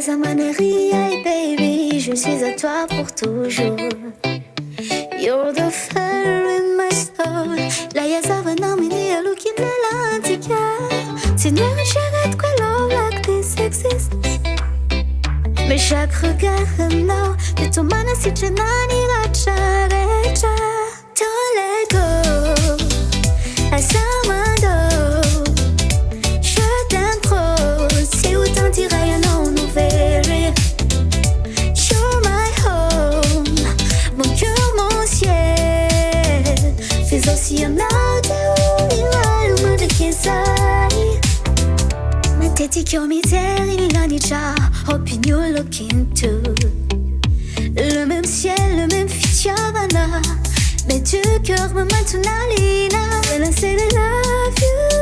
Maneria, baby, je suis à toi pour toujours. You're the fire in my soul. La yazavana mini a look in the lantica. Signor Jared, quello like this exists. Mais chaque regard now, de ton mana si tu n'ani la charecha. Don't let go, Asamado. Je t'aime trop, si autant t'irais non, nous verrez. You're my home, mon cœur, mon ciel. Fais aussi un audio, il de Kensai. Ma tête qui au misère, il en est déjà. Hoping you look into le même ciel, le même Fifaliana. Mais du cœur, me maintenant Lina. And I say I love you.